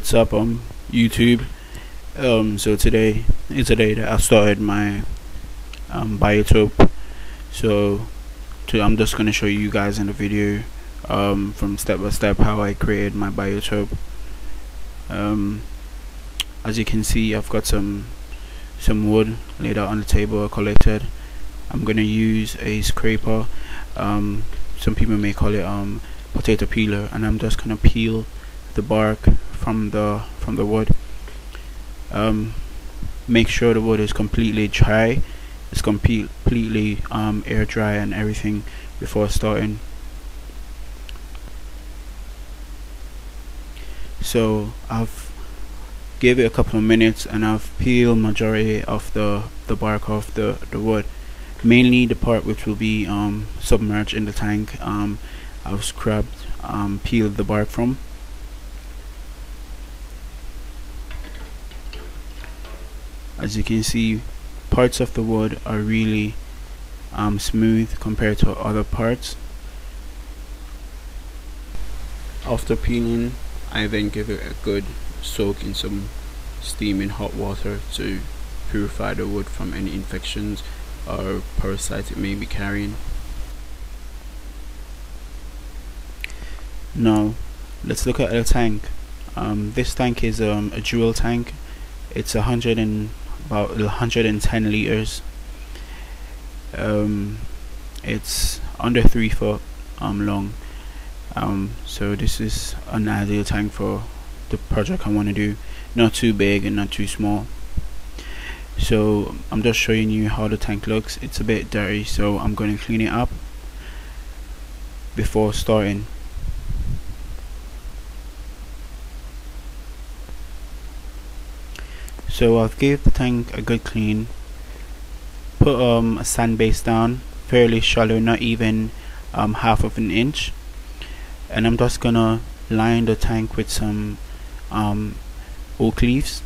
What's up, YouTube? So today is the day that I started my Biotope. So I'm just gonna show you guys in the video from step by step how I created my Biotope. As you can see, I've got some wood laid out on the table, collected. I'm gonna use a scraper. Some people may call it potato peeler, and I'm just gonna peel the bark from the wood. Make sure the wood is completely dry. It's completely air dry and everything before starting. So I've gave it a couple of minutes and I've peeled majority of the bark off the wood, mainly the part which will be submerged in the tank. I've scrubbed, peeled the bark from. As you can see, parts of the wood are really smooth compared to other parts. After peeling, I then give it a good soak in some steaming hot water to purify the wood from any infections or parasites it may be carrying. Now let's look at the tank. This tank is a dual tank. It's about 110 liters. It's under 3 foot long. So this is an ideal tank for the project I want to do. Not too big and not too small. So I'm just showing you how the tank looks. It's a bit dirty, so I'm going to clean it up before starting. So I've gave the tank a good clean, put a sand base down, fairly shallow, not even half of an inch, and I'm just gonna line the tank with some oak leaves.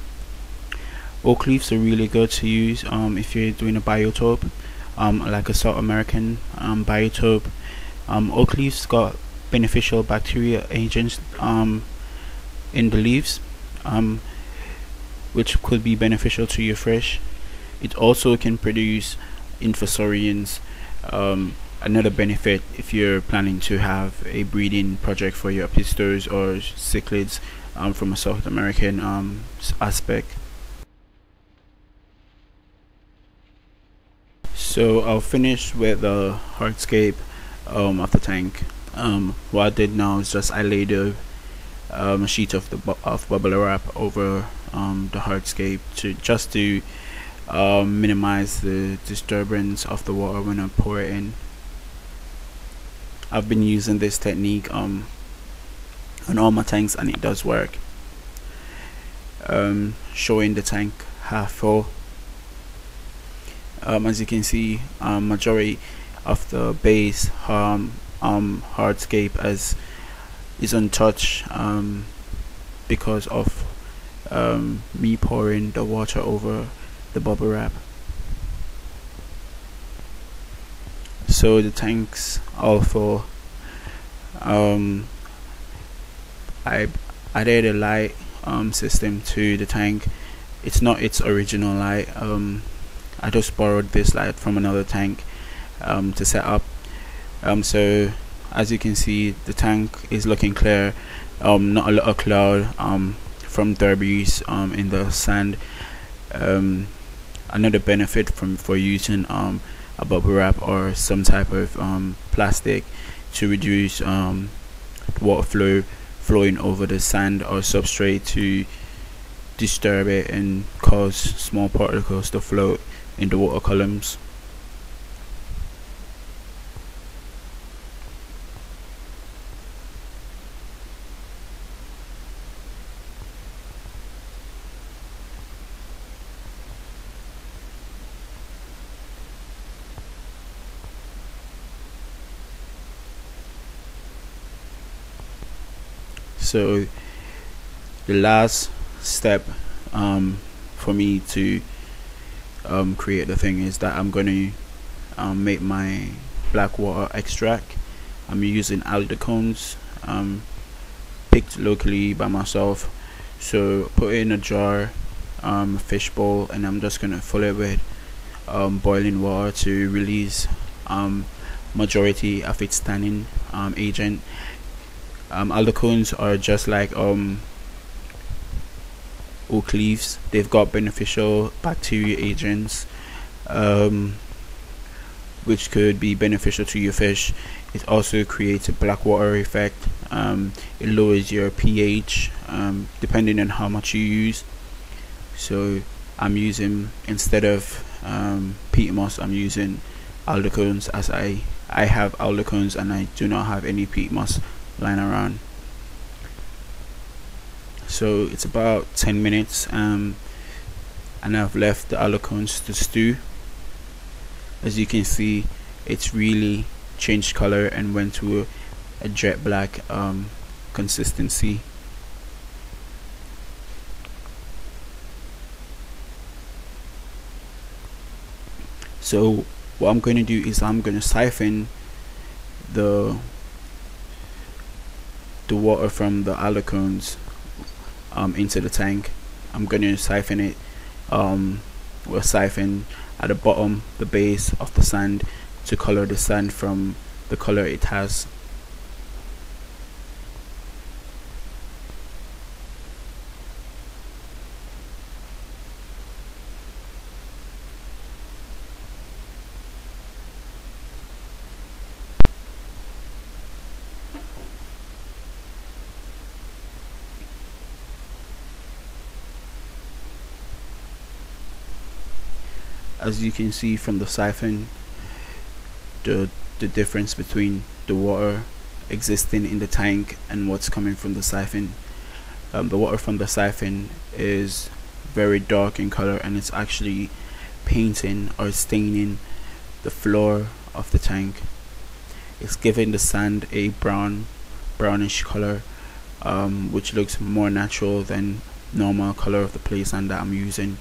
Oak leaves are really good to use if you're doing a biotope, like a South American biotope. Oak leaves got beneficial bacteria agents in the leaves, which could be beneficial to your fish. It also can produce infusorians, another benefit if you're planning to have a breeding project for your pistos or cichlids from a South American aspect. So I'll finish with the hardscape of the tank. What I did now is just I laid a sheet of bubble wrap over the hardscape to minimize the disturbance of the water when I pour it in. I've been using this technique on all my tanks and it does work. Showing the tank half full. As you can see, majority of the base hardscape is untouched because of me pouring the water over the bubble wrap. So the tank's all full. I added a light system to the tank. It's not its original light. I just borrowed this light from another tank to set up. So as you can see, the tank is looking clear. Not a lot of cloud from debris in the sand. Another benefit for using a bubble wrap or some type of plastic to reduce water flowing over the sand or substrate to disturb it and cause small particles to float in the water columns. So the last step for me to create the thing is that I'm going to make my black water extract. I'm using aldecones picked locally by myself. So put it in a jar, fish bowl, and I'm just gonna fill it with boiling water to release majority of its tannin agent. Aldecones are just like oak leaves. They've got beneficial bacteria agents, which could be beneficial to your fish. It also creates a black water effect. It lowers your pH depending on how much you use. So I'm using, instead of peat moss, I'm using aldecones, as I have aldecones and I do not have any peat moss lying around. So it's about 10 minutes and I've left the aldecones to stew. As you can see, it's really changed color and went to a jet black consistency. So what I'm going to do is I'm going to siphon the water from the aldecones into the tank. I'm going to siphon it with a siphon at the bottom, the base of the sand, to color the sand from the color it has. As you can see from the siphon, the difference between the water existing in the tank and what's coming from the siphon. The water from the siphon is very dark in color and it's actually painting or staining the floor of the tank. It's giving the sand a brownish color, which looks more natural than normal color of the play sand that I'm using.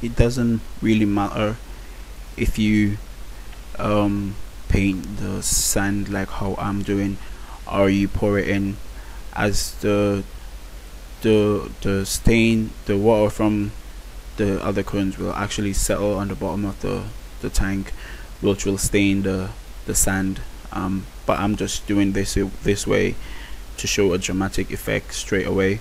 It doesn't really matter if you paint the sand like how I'm doing, or you pour it in, as the stain, the water from the other cones will actually settle on the bottom of the tank, which will stain the sand. But I'm just doing this way to show a dramatic effect straight away.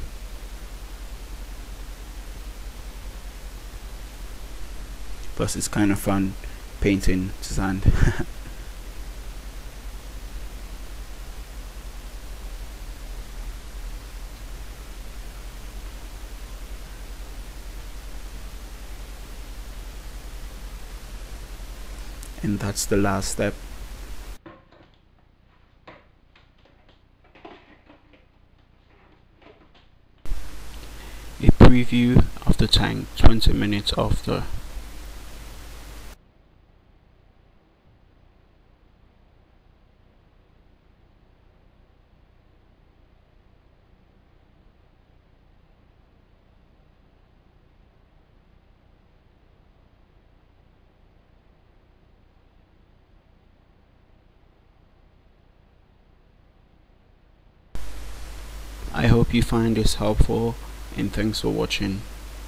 Plus it's kind of fun painting sand. And that's the last step. A preview of the tank 20 minutes after. I hope you find this helpful, and thanks for watching.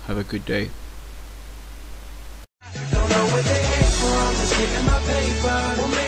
Have a good day. Don't know what they hate for, I'm just getting my paper.